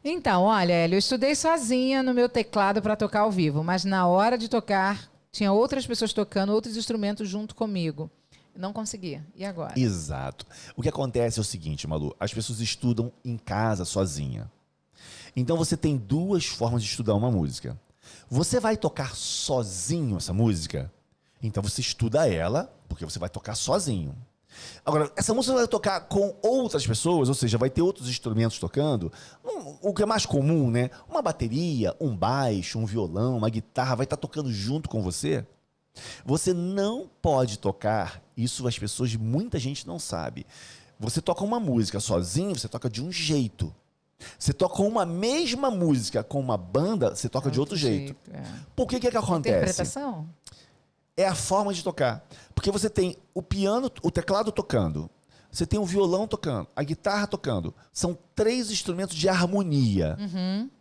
Então, olha, Hélio, eu estudei sozinha no meu teclado para tocar ao vivo, mas na hora de tocar, tinha outras pessoas tocando outros instrumentos junto comigo. Não conseguia. E agora? Exato. O que acontece é o seguinte, Malu, as pessoas estudam em casa sozinha. Então você tem duas formas de estudar uma música. Você vai tocar sozinho essa música, então você estuda ela, porque você vai tocar sozinho. Agora, essa música vai tocar com outras pessoas, ou seja, vai ter outros instrumentos tocando. O que é mais comum, né? Uma bateria, um baixo, um violão, uma guitarra vai estar tocando junto com você. Você não pode tocar, isso as pessoas, muita gente não sabe. Você toca uma música sozinho, você toca de um jeito. Você toca uma mesma música com uma banda, você toca de outro jeito. Por que que acontece? Interpretação? É a forma de tocar. Porque você tem o piano, o teclado tocando, você tem o violão tocando, a guitarra tocando. São 3 instrumentos de harmonia. Uhum.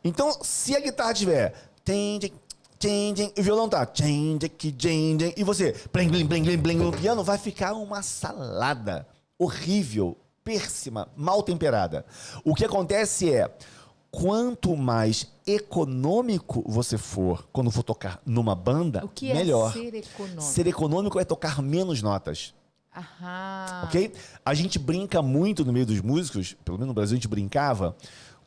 Então, se a guitarra tiver... E o violão tá... E você... Blim, blim, blim, blim, blim, o piano vai ficar uma salada horrível, péssima, mal temperada. O que acontece é... Quanto mais econômico você for quando for tocar numa banda, O que melhor. é ser econômico? Ser econômico é tocar menos notas. Aham. Ok? A gente brinca muito no meio dos músicos, pelo menos no Brasil a gente brincava,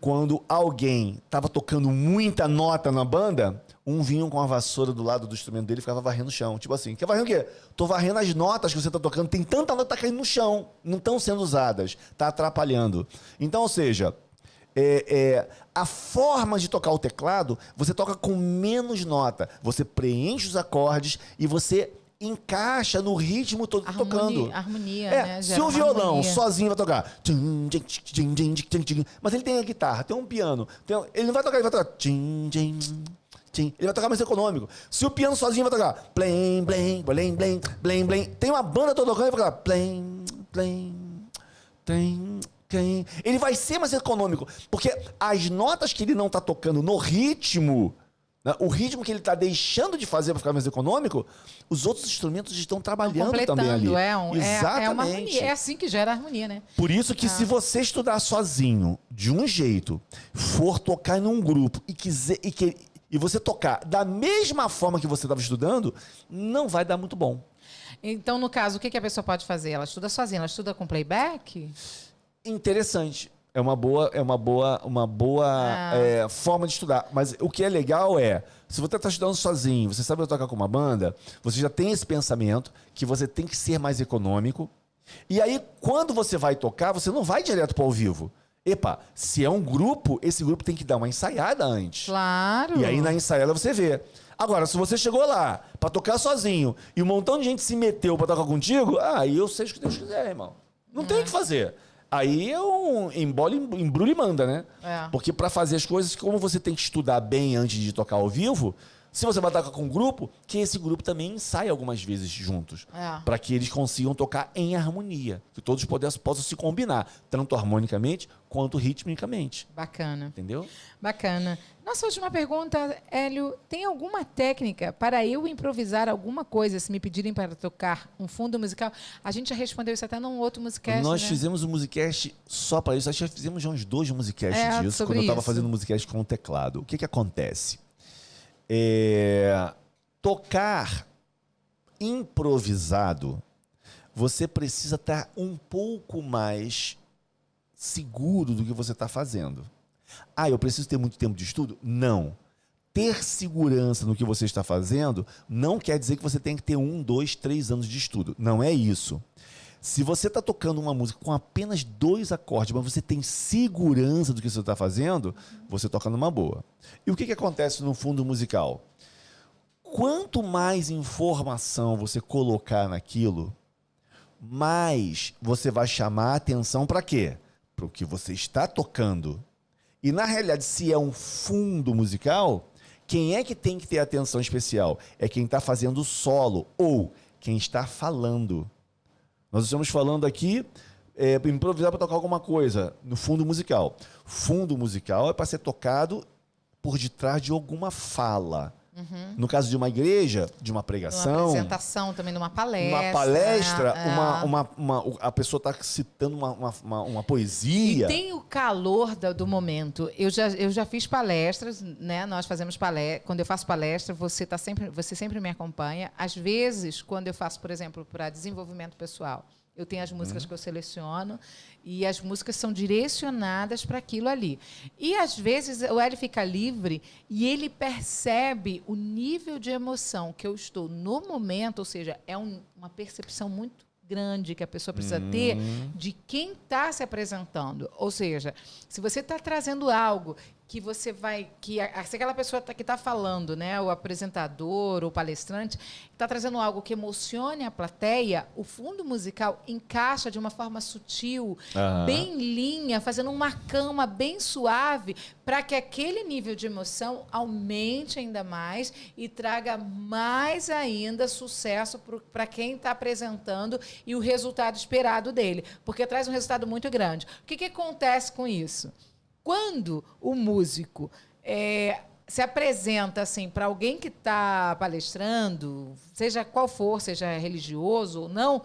quando alguém estava tocando muita nota na banda, um vinha com a vassoura do lado do instrumento dele e ficava varrendo o chão. Tipo assim, quer varrer o quê? Tô varrendo as notas que você tá tocando, tem tanta nota que tá caindo no chão, não estão sendo usadas, tá atrapalhando. Então, ou seja... a forma de tocar o teclado, você toca com menos nota. Você preenche os acordes e você encaixa no ritmo todo tocando. Harmonia, né? Se o violão sozinho vai tocar, mas ele tem a guitarra, tem um piano, ele não vai tocar, ele vai tocar, ele vai tocar mais econômico. Se o piano sozinho vai tocar, blém, blém, blém, blém, blém, blém, tem uma banda toda tocando e vai tocar, blém, blém, blém. Ele vai ser mais econômico, porque as notas que ele não está tocando no ritmo, né, o ritmo que ele está deixando de fazer para ficar mais econômico, os outros instrumentos estão trabalhando também ali. Exatamente. É uma harmonia, é assim que gera harmonia, né? Por isso que se você estudar sozinho, de um jeito, for tocar num grupo e você tocar da mesma forma que você estava estudando, não vai dar muito bom. Então, no caso, o que a pessoa pode fazer? Ela estuda sozinha, ela estuda com playback? Interessante. É uma boa forma de estudar. Mas o que é legal é, se você está estudando sozinho, você sabe tocar com uma banda, você já tem esse pensamento que você tem que ser mais econômico. E aí, quando você vai tocar, você não vai direto para o ao vivo. Epa, se é um grupo, esse grupo tem que dar uma ensaiada antes. Claro. E aí, na ensaiada, você vê. Agora, se você chegou lá para tocar sozinho e um montão de gente se meteu para tocar contigo, aí eu sei o que Deus quiser, irmão. Não tem o que fazer. Aí é um embrulho e manda, né? Porque para fazer as coisas, como você tem que estudar bem antes de tocar ao vivo, se você vai tocar com um grupo, que esse grupo também ensaie algumas vezes juntos. Para que eles consigam tocar em harmonia. Que todos possam se combinar, tanto harmonicamente quanto ritmicamente. Bacana. Entendeu? Bacana. Nossa última pergunta, Hélio. Tem alguma técnica para eu improvisar alguma coisa, se me pedirem para tocar um fundo musical? A gente já respondeu isso até num outro musicast, Nós né? fizemos um musicast só para isso. Acho que já fizemos já uns 2 musicasts disso, quando eu estava fazendo um musicast com o teclado. O que acontece? Tocar improvisado, você precisa estar um pouco mais seguro do que você está fazendo. Eu preciso ter muito tempo de estudo? Não. Ter segurança no que você está fazendo não quer dizer que você tem que ter 1, 2, 3 anos de estudo. Não é isso. Se você está tocando uma música com apenas 2 acordes, mas você tem segurança do que você está fazendo, você toca numa boa. E o que acontece no fundo musical? Quanto mais informação você colocar naquilo, mais você vai chamar a atenção para quê? Para o que você está tocando. E na realidade, se é um fundo musical, quem é que tem que ter atenção especial? É quem está fazendo o solo ou quem está falando. Nós estamos falando aqui, improvisar para tocar alguma coisa no fundo musical. Fundo musical é para ser tocado por detrás de alguma fala. No caso de uma igreja, de uma pregação... Uma apresentação também, numa palestra. Uma palestra, a pessoa está citando uma poesia. E tem o calor do momento. Eu já fiz palestras, né? Nós fazemos palestra. Quando eu faço palestra, você sempre me acompanha. Às vezes, quando eu faço, por exemplo, para desenvolvimento pessoal, eu tenho as músicas que eu seleciono e as músicas são direcionadas para aquilo ali. E, às vezes, o Hélio fica livre e ele percebe o nível de emoção que eu estou no momento, ou seja, é uma percepção muito grande que a pessoa precisa ter de quem está se apresentando. Ou seja, se você está trazendo algo que você vai... se aquela pessoa que está falando, né, o apresentador, o palestrante, está trazendo algo que emocione a plateia, o fundo musical encaixa de uma forma sutil, bem linha, fazendo uma cama bem suave, para que aquele nível de emoção aumente ainda mais e traga mais ainda sucesso para quem está apresentando e o resultado esperado dele. Porque traz um resultado muito grande. O que acontece com isso? Quando o músico se apresenta assim, para alguém que está palestrando, seja qual for, seja religioso ou não,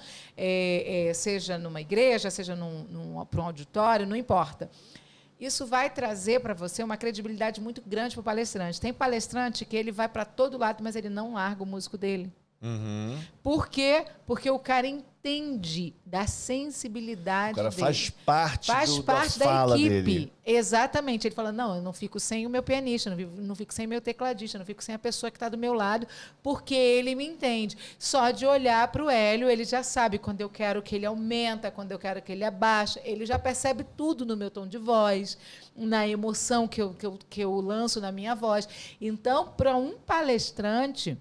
seja numa igreja, seja para um auditório, não importa. Isso vai trazer para você uma credibilidade muito grande para o palestrante. Tem palestrante que ele vai para todo lado, mas ele não larga o músico dele. Por quê? Porque o cara entende da sensibilidade dele. O cara faz parte da fala equipe. Dele. Exatamente. Ele fala, não, eu não fico sem o meu pianista, não fico sem o meu tecladista, não fico sem a pessoa que está do meu lado, porque ele me entende. Só de olhar para o Hélio, ele já sabe quando eu quero que ele aumenta, quando eu quero que ele abaixa. Ele já percebe tudo no meu tom de voz, na emoção que eu lanço na minha voz. Então, para um palestrante...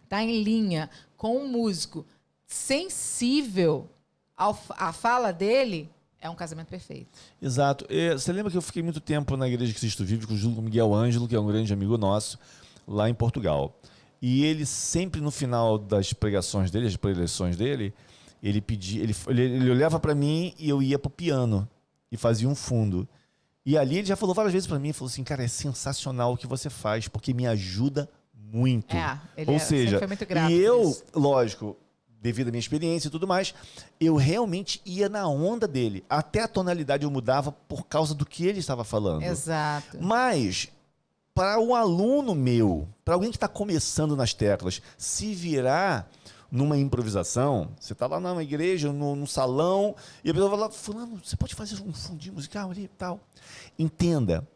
está em linha com um músico sensível à fala dele, é um casamento perfeito. Exato. Você lembra que eu fiquei muito tempo na Igreja de Cristo Vive com o Miguel Ângelo, que é um grande amigo nosso, lá em Portugal. E ele sempre, no final das pregações dele, as preleções dele, ele olhava para mim e eu ia para o piano e fazia um fundo. E ali ele já falou várias vezes para mim, falou assim, cara, é sensacional o que você faz, porque me ajuda muito. Ou seja, foi muito grato e eu, isso. lógico, devido à minha experiência e tudo mais, eu realmente ia na onda dele. Até a tonalidade eu mudava por causa do que ele estava falando. Exato. Mas, para um aluno meu, para alguém que está começando nas teclas, se virar numa improvisação, você está lá numa igreja, num salão, e a pessoa vai lá, fulano, você pode fazer um fundinho musical ali e tal. Entenda,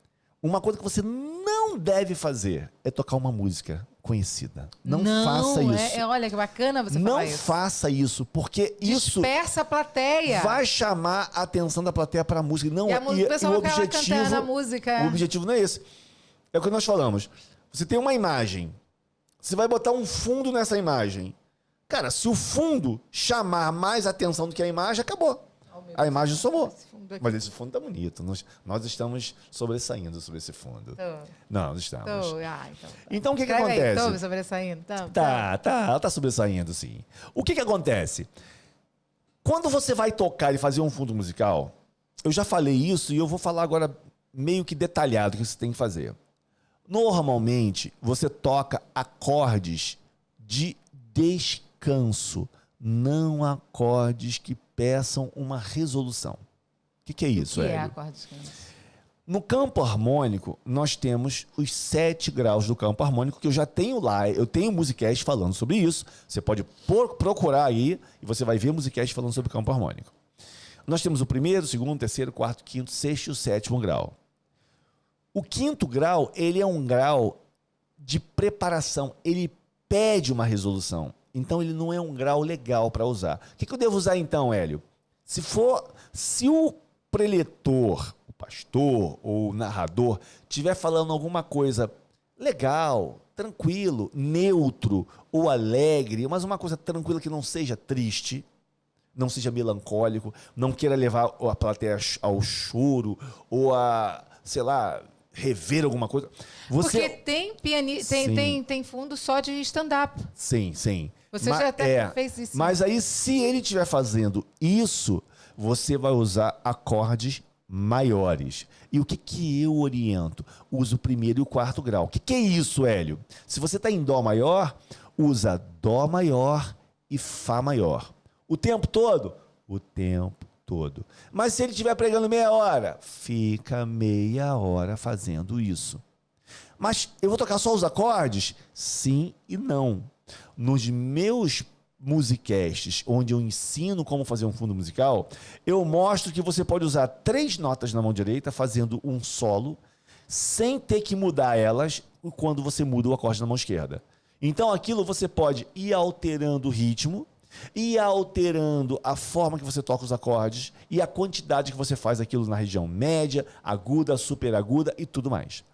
uma coisa que você não deve fazer é tocar uma música conhecida. Não faça isso. Olha que bacana você falar isso. Não faça isso, porque isso dispersa a plateia. Vai chamar a atenção da plateia para a música. Não, e o pessoal vai cantando a música. O objetivo não é esse. É o que nós falamos. Você tem uma imagem. Você vai botar um fundo nessa imagem. Cara, se o fundo chamar mais atenção do que a imagem, acabou. A imagem somou. Mas esse fundo tá bonito. Nós estamos sobressaindo sobre esse fundo. Não, nós estamos. Então, o que acontece? Estou sobressaindo. Ela tá sobressaindo, sim. O que acontece? Quando você vai tocar e fazer um fundo musical, eu já falei isso e eu vou falar agora meio que detalhado o que você tem que fazer. Normalmente, você toca acordes de descanso, não acordes que peçam uma resolução. O que é isso, Hélio? O que é acorde de descanso? No campo harmônico, nós temos os 7 graus do campo harmônico, que eu já tenho lá, eu tenho musicast falando sobre isso. Você pode procurar aí e você vai ver musicast falando sobre o campo harmônico. Nós temos o primeiro, segundo, terceiro, quarto, quinto, sexto e o 7º grau. O 5º grau, ele é um grau de preparação, ele pede uma resolução. Então, ele não é um grau legal para usar. O que eu devo usar então, Hélio? Se o preletor, o pastor ou o narrador estiver falando alguma coisa legal, tranquilo, neutro ou alegre, mas uma coisa tranquila que não seja triste, não seja melancólico, não queira levar a plateia ao choro ou a, sei lá, rever alguma coisa. Porque tem fundo só de stand-up. Sim, sim. Você já até fez isso. Mas aí, se ele estiver fazendo isso, você vai usar acordes maiores. E o que eu oriento? Usa o primeiro e o quarto grau. O que é isso, Hélio? Se você está em Dó maior, usa Dó maior e Fá maior. O tempo todo? O tempo todo. Mas se ele estiver pregando meia hora, fica meia hora fazendo isso. Mas eu vou tocar só os acordes? Sim e não. Nos meus musicasts, onde eu ensino como fazer um fundo musical, eu mostro que você pode usar 3 notas na mão direita fazendo um solo, sem ter que mudar elas quando você muda o acorde na mão esquerda. Então aquilo você pode ir alterando o ritmo, ir alterando a forma que você toca os acordes e a quantidade que você faz aquilo na região média, aguda, super aguda e tudo mais.